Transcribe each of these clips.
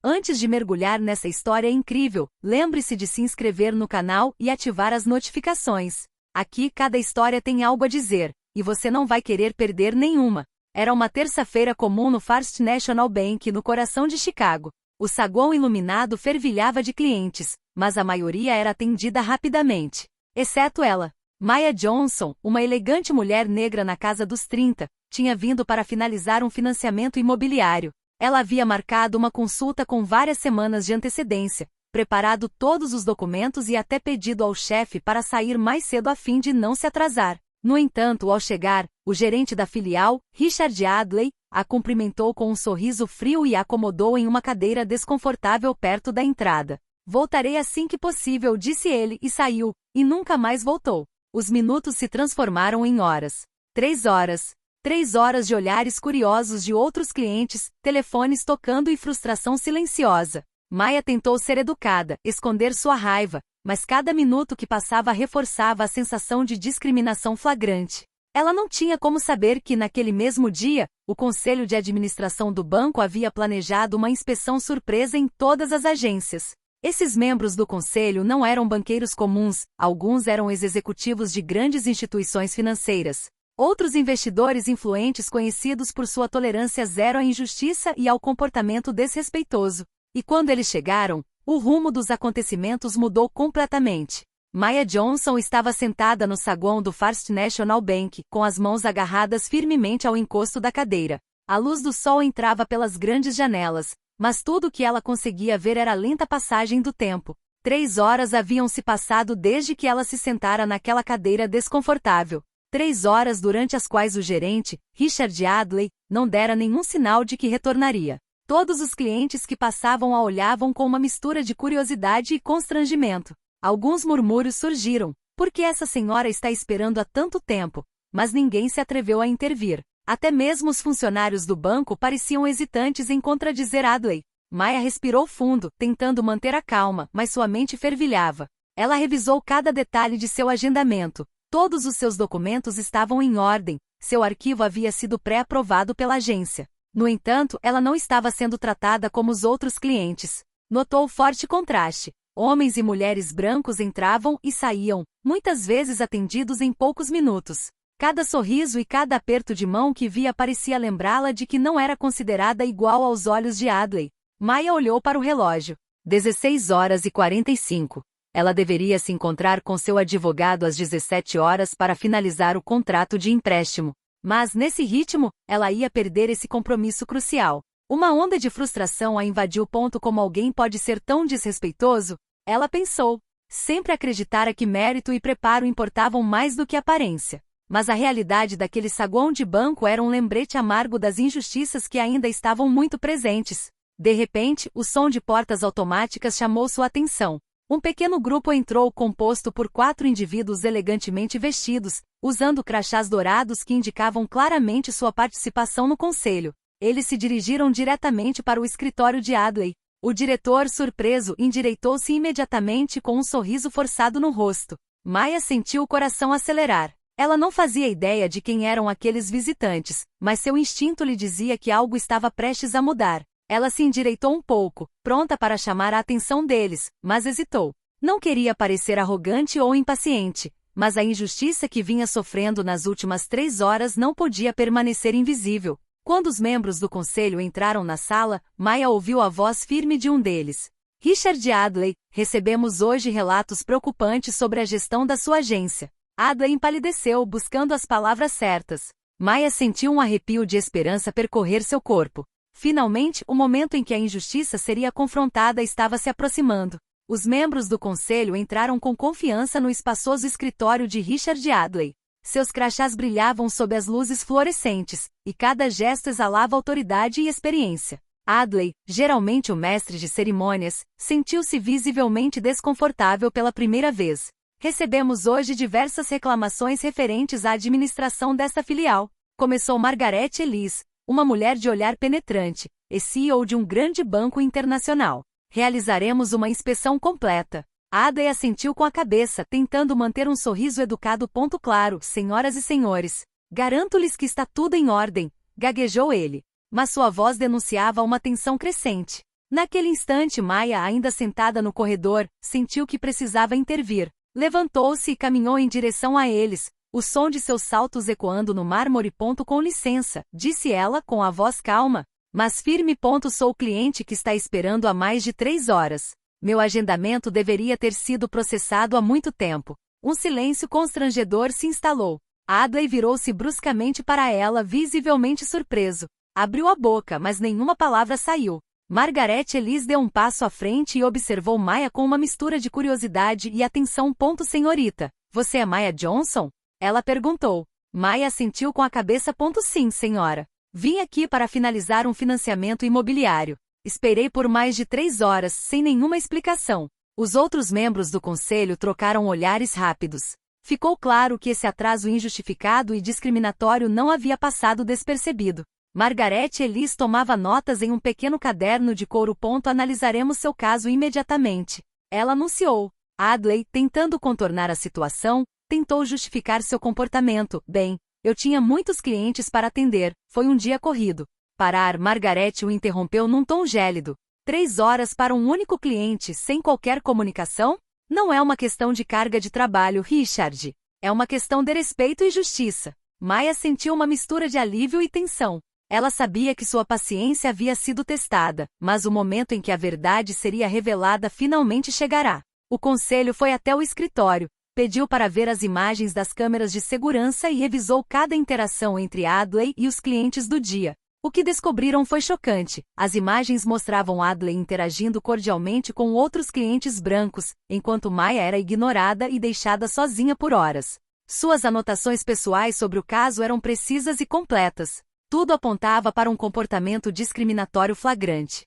Antes de mergulhar nessa história incrível, lembre-se de se inscrever no canal e ativar as notificações. Aqui cada história tem algo a dizer, e você não vai querer perder nenhuma. Era uma terça-feira comum no First National Bank, no coração de Chicago. O saguão iluminado fervilhava de clientes, mas a maioria era atendida rapidamente. Exceto ela. Maya Johnson, uma elegante mulher negra na casa dos 30, tinha vindo para finalizar um financiamento imobiliário. Ela havia marcado uma consulta com várias semanas de antecedência, preparado todos os documentos e até pedido ao chefe para sair mais cedo a fim de não se atrasar. No entanto, ao chegar, o gerente da filial, Richard Adley, a cumprimentou com um sorriso frio e a acomodou em uma cadeira desconfortável perto da entrada. "Voltarei assim que possível", disse ele e saiu, e nunca mais voltou. Os minutos se transformaram em horas. 3 horas. 3 horas de olhares curiosos de outros clientes, telefones tocando e frustração silenciosa. Maya tentou ser educada, esconder sua raiva, mas cada minuto que passava reforçava a sensação de discriminação flagrante. Ela não tinha como saber que, naquele mesmo dia, o conselho de administração do banco havia planejado uma inspeção surpresa em todas as agências. Esses membros do conselho não eram banqueiros comuns, alguns eram ex-executivos de grandes instituições financeiras. Outros investidores influentes conhecidos por sua tolerância zero à injustiça e ao comportamento desrespeitoso. E quando eles chegaram, o rumo dos acontecimentos mudou completamente. Maya Johnson estava sentada no saguão do First National Bank, com as mãos agarradas firmemente ao encosto da cadeira. A luz do sol entrava pelas grandes janelas, mas tudo o que ela conseguia ver era a lenta passagem do tempo. 3 horas haviam se passado desde que ela se sentara naquela cadeira desconfortável. 3 horas durante as quais o gerente, Richard Adley, não dera nenhum sinal de que retornaria. Todos os clientes que passavam a olhavam com uma mistura de curiosidade e constrangimento. Alguns murmúrios surgiram. "Por que essa senhora está esperando há tanto tempo?" Mas ninguém se atreveu a intervir. Até mesmo os funcionários do banco pareciam hesitantes em contradizer Adley. Maya respirou fundo, tentando manter a calma, mas sua mente fervilhava. Ela revisou cada detalhe de seu agendamento. Todos os seus documentos estavam em ordem, seu arquivo havia sido pré-aprovado pela agência. No entanto, ela não estava sendo tratada como os outros clientes. Notou forte contraste. Homens e mulheres brancos entravam e saíam, muitas vezes atendidos em poucos minutos. Cada sorriso e cada aperto de mão que via parecia lembrá-la de que não era considerada igual aos olhos de Adley. Maya olhou para o relógio. 16h45. Ela deveria se encontrar com seu advogado às 17 horas para finalizar o contrato de empréstimo. Mas, nesse ritmo, ela ia perder esse compromisso crucial. Uma onda de frustração a invadiu. Como alguém pode ser tão desrespeitoso? Ela pensou. Sempre acreditara que mérito e preparo importavam mais do que aparência. Mas a realidade daquele saguão de banco era um lembrete amargo das injustiças que ainda estavam muito presentes. De repente, o som de portas automáticas chamou sua atenção. Um pequeno grupo entrou composto por 4 indivíduos elegantemente vestidos, usando crachás dourados que indicavam claramente sua participação no conselho. Eles se dirigiram diretamente para o escritório de Adley. O diretor, surpreso, endireitou-se imediatamente com um sorriso forçado no rosto. Maya sentiu o coração acelerar. Ela não fazia ideia de quem eram aqueles visitantes, mas seu instinto lhe dizia que algo estava prestes a mudar. Ela se endireitou um pouco, pronta para chamar a atenção deles, mas hesitou. Não queria parecer arrogante ou impaciente, mas a injustiça que vinha sofrendo nas últimas 3 horas não podia permanecer invisível. Quando os membros do conselho entraram na sala, Maya ouviu a voz firme de um deles. "Richard Adley, recebemos hoje relatos preocupantes sobre a gestão da sua agência." Adley empalideceu, buscando as palavras certas. Maya sentiu um arrepio de esperança percorrer seu corpo. Finalmente, o momento em que a injustiça seria confrontada estava se aproximando. Os membros do conselho entraram com confiança no espaçoso escritório de Richard Adley. Seus crachás brilhavam sob as luzes fluorescentes, e cada gesto exalava autoridade e experiência. Adley, geralmente o mestre de cerimônias, sentiu-se visivelmente desconfortável pela primeira vez. "Recebemos hoje diversas reclamações referentes à administração desta filial", começou Margaret Ellis, uma mulher de olhar penetrante, e CEO de um grande banco internacional. "Realizaremos uma inspeção completa." Adley assentiu com a cabeça, tentando manter um sorriso educado. "Claro, senhoras e senhores. Garanto-lhes que está tudo em ordem", gaguejou ele. Mas sua voz denunciava uma tensão crescente. Naquele instante, Maia, ainda sentada no corredor, sentiu que precisava intervir. Levantou-se e caminhou em direção a eles, o som de seus saltos ecoando no mármore. Com licença, disse ela com a voz calma, mas firme. Sou o cliente que está esperando há mais de 3 horas. Meu agendamento deveria ter sido processado há muito tempo. Um silêncio constrangedor se instalou. Adley virou-se bruscamente para ela, visivelmente surpreso. Abriu a boca, mas nenhuma palavra saiu. Margaret Elise deu um passo à frente e observou Maia com uma mistura de curiosidade e atenção. Senhorita, você é Maia Johnson? Ela perguntou. Maia assentiu com a cabeça. Sim, senhora. Vim aqui para finalizar um financiamento imobiliário. Esperei por mais de 3 horas, sem nenhuma explicação. Os outros membros do conselho trocaram olhares rápidos. Ficou claro que esse atraso injustificado e discriminatório não havia passado despercebido. Margaret Elise tomava notas em um pequeno caderno de couro. Analisaremos seu caso imediatamente. Ela anunciou. Adley, tentando contornar a situação, tentou justificar seu comportamento. Bem, eu tinha muitos clientes para atender, foi um dia corrido. Parar, Margaret o interrompeu num tom gélido. 3 horas para um único cliente, sem qualquer comunicação? Não é uma questão de carga de trabalho, Richard. É uma questão de respeito e justiça. Maia sentiu uma mistura de alívio e tensão. Ela sabia que sua paciência havia sido testada, mas o momento em que a verdade seria revelada finalmente chegará. O conselho foi até o escritório, pediu para ver as imagens das câmeras de segurança e revisou cada interação entre Adley e os clientes do dia. O que descobriram foi chocante. As imagens mostravam Adley interagindo cordialmente com outros clientes brancos, enquanto Maia era ignorada e deixada sozinha por horas. Suas anotações pessoais sobre o caso eram precisas e completas. Tudo apontava para um comportamento discriminatório flagrante.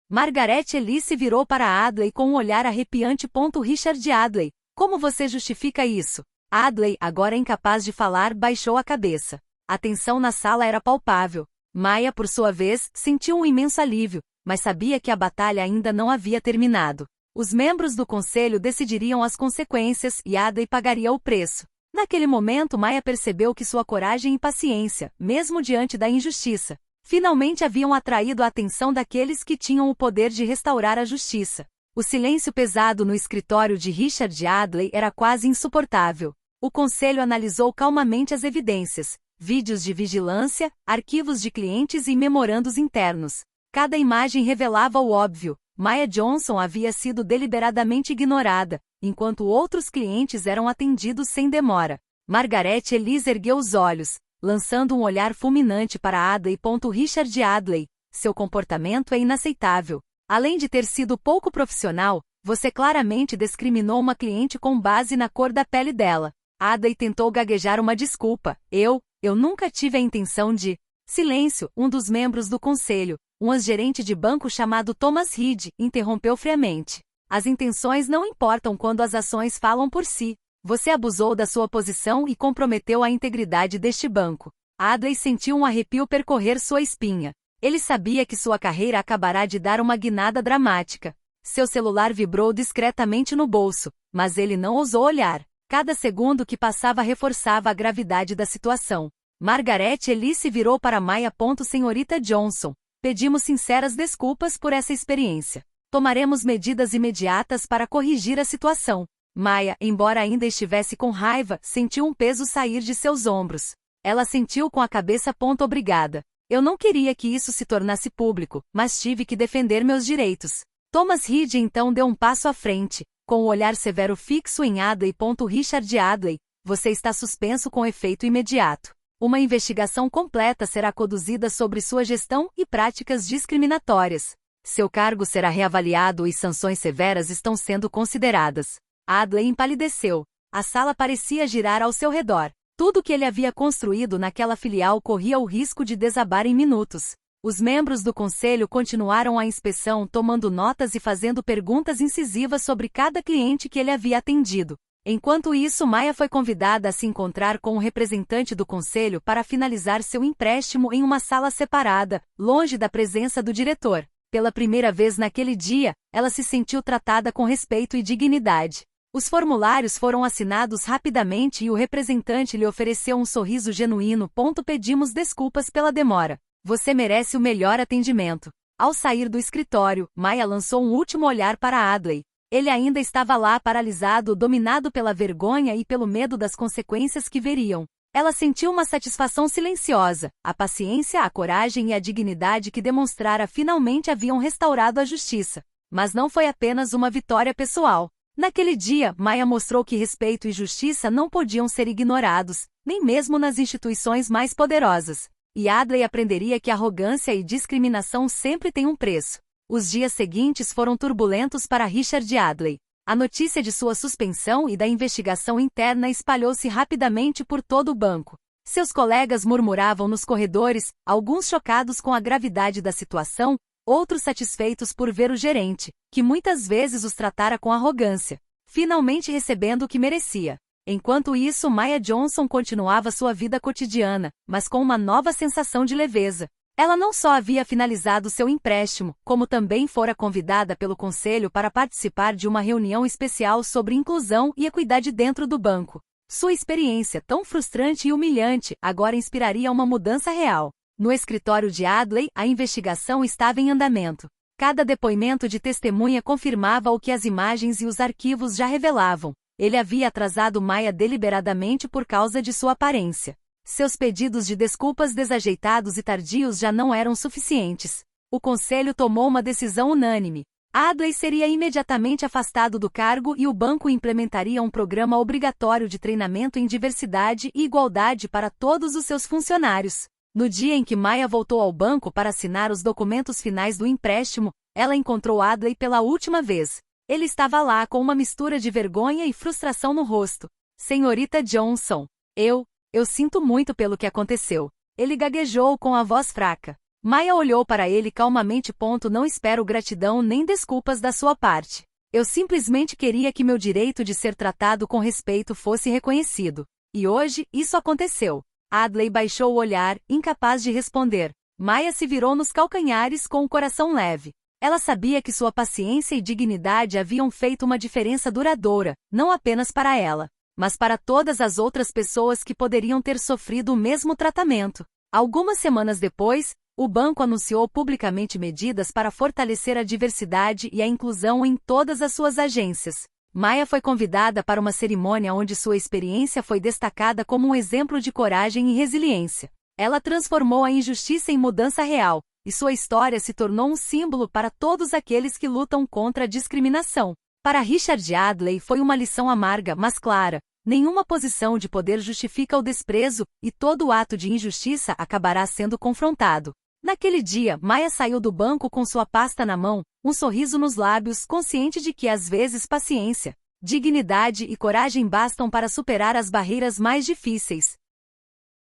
Margaret Elise se virou para Adley com um olhar arrepiante. Richard Adley, como você justifica isso? Adley, agora incapaz de falar, baixou a cabeça. A tensão na sala era palpável. Maia, por sua vez, sentiu um imenso alívio, mas sabia que a batalha ainda não havia terminado. Os membros do conselho decidiriam as consequências e Adley pagaria o preço. Naquele momento, Maia percebeu que sua coragem e paciência, mesmo diante da injustiça, finalmente haviam atraído a atenção daqueles que tinham o poder de restaurar a justiça. O silêncio pesado no escritório de Richard Adley era quase insuportável. O conselho analisou calmamente as evidências, vídeos de vigilância, arquivos de clientes e memorandos internos. Cada imagem revelava o óbvio. Maia Johnson havia sido deliberadamente ignorada, enquanto outros clientes eram atendidos sem demora. Margaret Elise ergueu os olhos, lançando um olhar fulminante para Adley. Richard Adley, seu comportamento é inaceitável. Além de ter sido pouco profissional, você claramente discriminou uma cliente com base na cor da pele dela. Adley tentou gaguejar uma desculpa. Eu nunca tive a intenção de... Silêncio, um dos membros do conselho, um ex-gerente de banco chamado Thomas Reed, interrompeu friamente. As intenções não importam quando as ações falam por si. Você abusou da sua posição e comprometeu a integridade deste banco. Adley sentiu um arrepio percorrer sua espinha. Ele sabia que sua carreira acabará de dar uma guinada dramática. Seu celular vibrou discretamente no bolso, mas ele não ousou olhar. Cada segundo que passava reforçava a gravidade da situação. Margaret Elise se virou para Maia. Senhorita Johnson, pedimos sinceras desculpas por essa experiência. Tomaremos medidas imediatas para corrigir a situação. Maia, embora ainda estivesse com raiva, sentiu um peso sair de seus ombros. Ela sentiu com a cabeça. Obrigada. Eu não queria que isso se tornasse público, mas tive que defender meus direitos. Thomas Reed então deu um passo à frente, com o olhar severo fixo em Adley. Richard Adley, você está suspenso com efeito imediato. Uma investigação completa será conduzida sobre sua gestão e práticas discriminatórias. Seu cargo será reavaliado e sanções severas estão sendo consideradas. Adley empalideceu. A sala parecia girar ao seu redor. Tudo que ele havia construído naquela filial corria o risco de desabar em minutos. Os membros do conselho continuaram a inspeção, tomando notas e fazendo perguntas incisivas sobre cada cliente que ele havia atendido. Enquanto isso, Maia foi convidada a se encontrar com um representante do conselho para finalizar seu empréstimo em uma sala separada, longe da presença do diretor. Pela primeira vez naquele dia, ela se sentiu tratada com respeito e dignidade. Os formulários foram assinados rapidamente e o representante lhe ofereceu um sorriso genuíno. Pedimos desculpas pela demora. Você merece o melhor atendimento. Ao sair do escritório, Maya lançou um último olhar para Adley. Ele ainda estava lá paralisado, dominado pela vergonha e pelo medo das consequências que veriam. Ela sentiu uma satisfação silenciosa. A paciência, a coragem e a dignidade que demonstrara finalmente haviam restaurado a justiça. Mas não foi apenas uma vitória pessoal. Naquele dia, Maya mostrou que respeito e justiça não podiam ser ignorados, nem mesmo nas instituições mais poderosas. E Adley aprenderia que arrogância e discriminação sempre têm um preço. Os dias seguintes foram turbulentos para Richard Adley. A notícia de sua suspensão e da investigação interna espalhou-se rapidamente por todo o banco. Seus colegas murmuravam nos corredores, alguns chocados com a gravidade da situação, outros satisfeitos por ver o gerente, que muitas vezes os tratara com arrogância, finalmente recebendo o que merecia. Enquanto isso, Maya Johnson continuava sua vida cotidiana, mas com uma nova sensação de leveza. Ela não só havia finalizado seu empréstimo, como também fora convidada pelo conselho para participar de uma reunião especial sobre inclusão e equidade dentro do banco. Sua experiência, tão frustrante e humilhante, agora inspiraria uma mudança real. No escritório de Adley, a investigação estava em andamento. Cada depoimento de testemunha confirmava o que as imagens e os arquivos já revelavam. Ele havia atrasado Maya deliberadamente por causa de sua aparência. Seus pedidos de desculpas desajeitados e tardios já não eram suficientes. O conselho tomou uma decisão unânime. Adley seria imediatamente afastado do cargo e o banco implementaria um programa obrigatório de treinamento em diversidade e igualdade para todos os seus funcionários. No dia em que Maya voltou ao banco para assinar os documentos finais do empréstimo, ela encontrou Adley pela última vez. Ele estava lá com uma mistura de vergonha e frustração no rosto. Senhorita Johnson, eu sinto muito pelo que aconteceu. Ele gaguejou com a voz fraca. Maya olhou para ele calmamente. Não espero gratidão nem desculpas da sua parte. Eu simplesmente queria que meu direito de ser tratado com respeito fosse reconhecido. E hoje, isso aconteceu. Adley baixou o olhar, incapaz de responder. Maya se virou nos calcanhares com o coração leve. Ela sabia que sua paciência e dignidade haviam feito uma diferença duradoura, não apenas para ela, mas para todas as outras pessoas que poderiam ter sofrido o mesmo tratamento. Algumas semanas depois, o banco anunciou publicamente medidas para fortalecer a diversidade e a inclusão em todas as suas agências. Maya foi convidada para uma cerimônia onde sua experiência foi destacada como um exemplo de coragem e resiliência. Ela transformou a injustiça em mudança real, e sua história se tornou um símbolo para todos aqueles que lutam contra a discriminação. Para Richard Adley foi uma lição amarga, mas clara. Nenhuma posição de poder justifica o desprezo, e todo ato de injustiça acabará sendo confrontado. Naquele dia, Maya saiu do banco com sua pasta na mão, um sorriso nos lábios, consciente de que às vezes paciência, dignidade e coragem bastam para superar as barreiras mais difíceis.